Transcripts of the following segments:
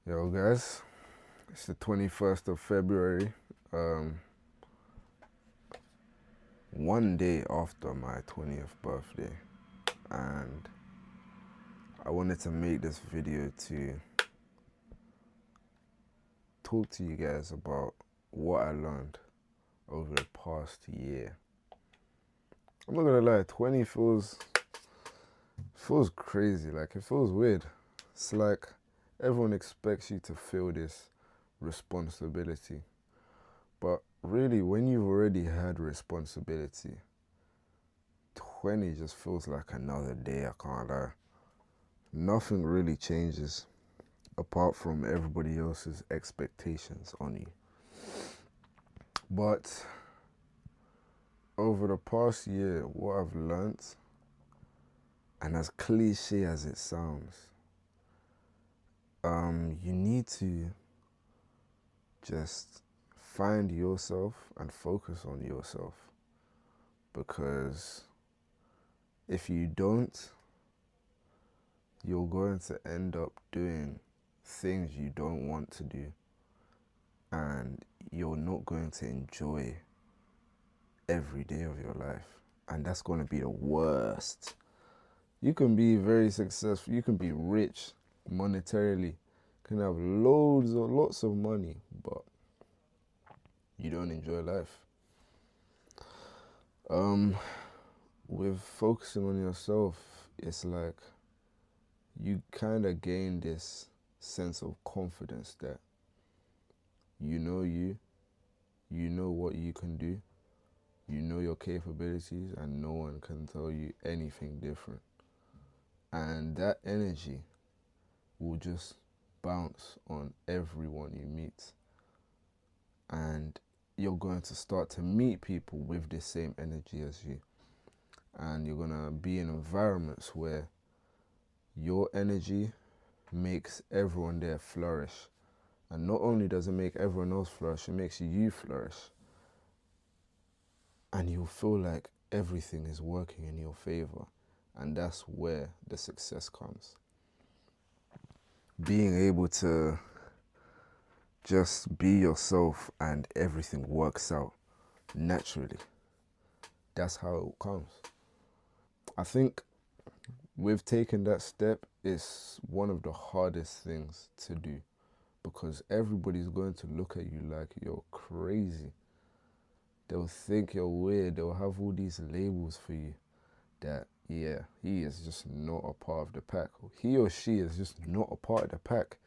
Yo, guys, it's the 21st of February, um, one day after my 20th birthday, and I wanted to make this video to talk to you guys about what I learned over the past year. I'm not gonna lie, 20 feels crazy, like it feels weird. It's like everyone expects you to feel this responsibility, but really, when you've already had responsibility, 20 just feels like another day, I can't lie. Nothing really changes apart from everybody else's expectations on you. But over the past year, what I've learnt, and as cliche as it sounds, you need to just find yourself and focus on yourself. Because if you don't, you're going to end up doing things you don't want to do, and you're not going to enjoy every day of your life. And that's going to be the worst. You can be very successful, you can be rich monetarily, can have lots of money, but you don't enjoy life. With focusing on yourself, it's like you kind of gain this sense of confidence that you know what you can do, you know your capabilities, and no one can tell you anything different. And that energy will just bounce on everyone you meet. And you're going to start to meet people with the same energy as you. And you're going to be in environments where your energy makes everyone there flourish. And not only does it make everyone else flourish, it makes you flourish. And you'll feel like everything is working in your favor. And that's where the success comes. Being able to just be yourself and everything works out naturally. That's how it comes. I think with taking that step, it's one of the hardest things to do, because everybody's going to look at you like you're crazy. They'll think you're weird. They'll have all these labels for you that, yeah, he is just not a part of the pack. He or she is just not a part of the pack.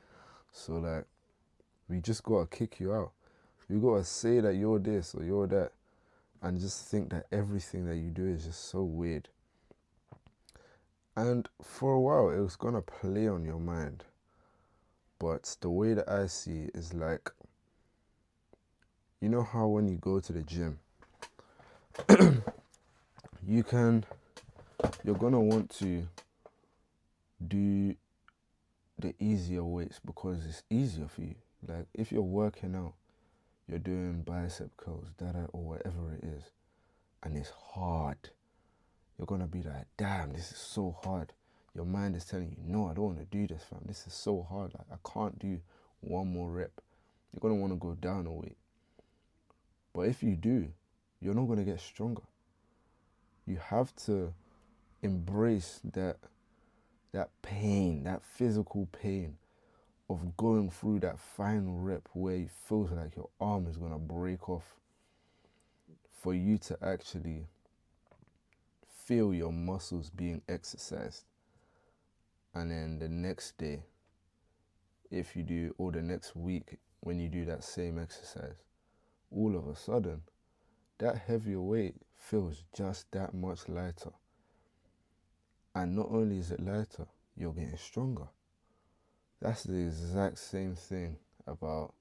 So, like, we just gotta kick you out. You gotta say that you're this or you're that, and just think that everything that you do is just so weird. And for a while, it was gonna play on your mind. But the way that I see it is like, you know how when you go to the gym, you're gonna want to do the easier weights because it's easier for you. Like if you're working out, you're doing bicep curls, or whatever it is, and it's hard. You're gonna be like, damn, this is so hard. Your mind is telling you, no, I don't want to do this, fam. This is so hard. Like I can't do one more rep. You're gonna want to go down a weight. But if you do, you're not gonna get stronger. You have to embrace that pain, that physical pain of going through that final rep where it feels like your arm is gonna break off, for you to actually feel your muscles being exercised. And then the next day, if you do, or the next week when you do that same exercise, all of a sudden that heavier weight feels just that much lighter. And not only is it lighter, you're getting stronger. That's the exact same thing about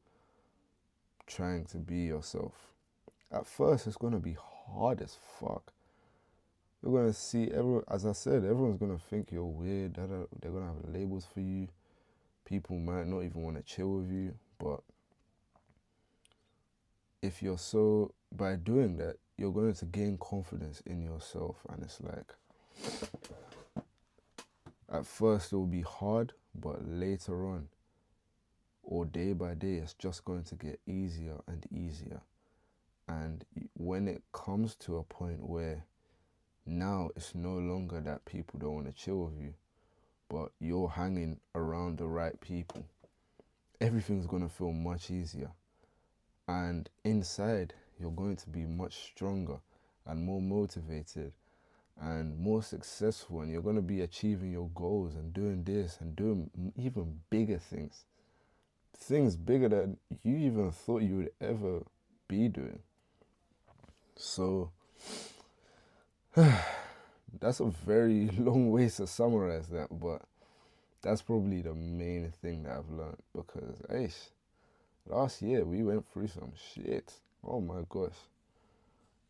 trying to be yourself. At first, it's going to be hard as fuck. You're going to see, as I said, everyone's going to think you're weird. They're going to have labels for you. People might not even want to chill with you. But by doing that, you're going to gain confidence in yourself. And it's like, at first it will be hard, but later on, or day by day, it's just going to get easier and easier. And when it comes to a point where now it's no longer that people don't want to chill with you, but you're hanging around the right people, everything's going to feel much easier. And inside, you're going to be much stronger and more motivated and more successful, and you're going to be achieving your goals and doing this and doing even bigger things bigger than you even thought you would ever be doing. So that's a very long way to summarize that, but that's probably the main thing that I've learned, because last year we went through some shit. Oh my gosh.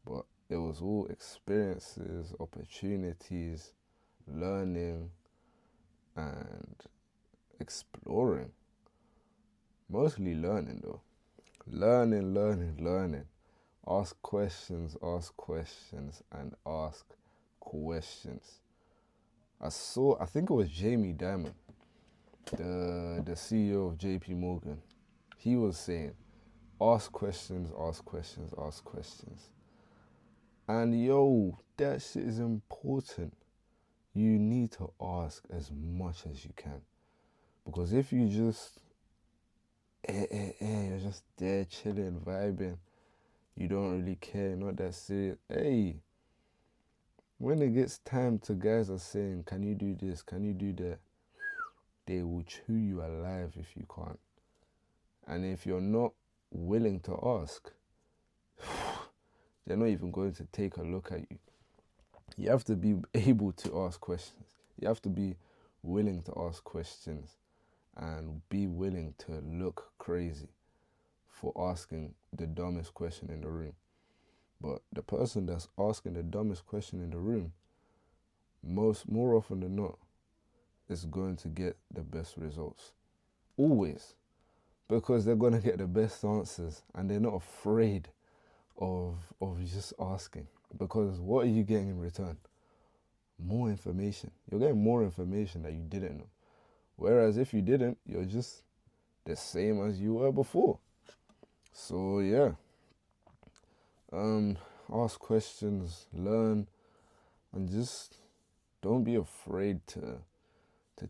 But it was all experiences, opportunities, learning, and exploring. Mostly learning though. Learning. Ask questions, and ask questions. I think it was Jamie Dimon, the CEO of JP Morgan. He was saying, ask questions. And yo, that shit is important. You need to ask as much as you can. Because if you just, you're just there chilling, vibing, you don't really care, you're not that serious. Hey, when it gets time to guys are saying, can you do this, can you do that? They will chew you alive if you can't. And if you're not willing to ask, they're not even going to take a look at you. You have to be able to ask questions. You have to be willing to ask questions and be willing to look crazy for asking the dumbest question in the room. But the person that's asking the dumbest question in the room, more often than not, is going to get the best results. Always. Because they're going to get the best answers and they're not afraid of just asking. Because what are you getting in return? More information. You're getting more information that you didn't know. Whereas if you didn't, you're just the same as you were before. So yeah. Ask questions, learn, and just don't be afraid to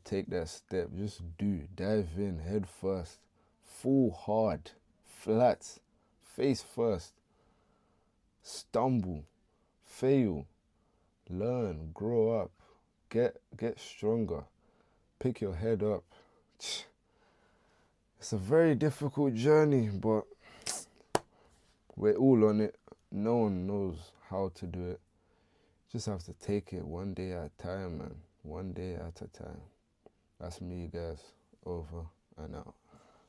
take that step. Just dive in head first, full hard, flat, face first, stumble, fail, learn, grow up, get stronger, pick your head up. It's a very difficult journey, but we're all on it. No one knows how to do it. Just have to take it one day at a time, man. One day at a time. That's me, guys. Over and out.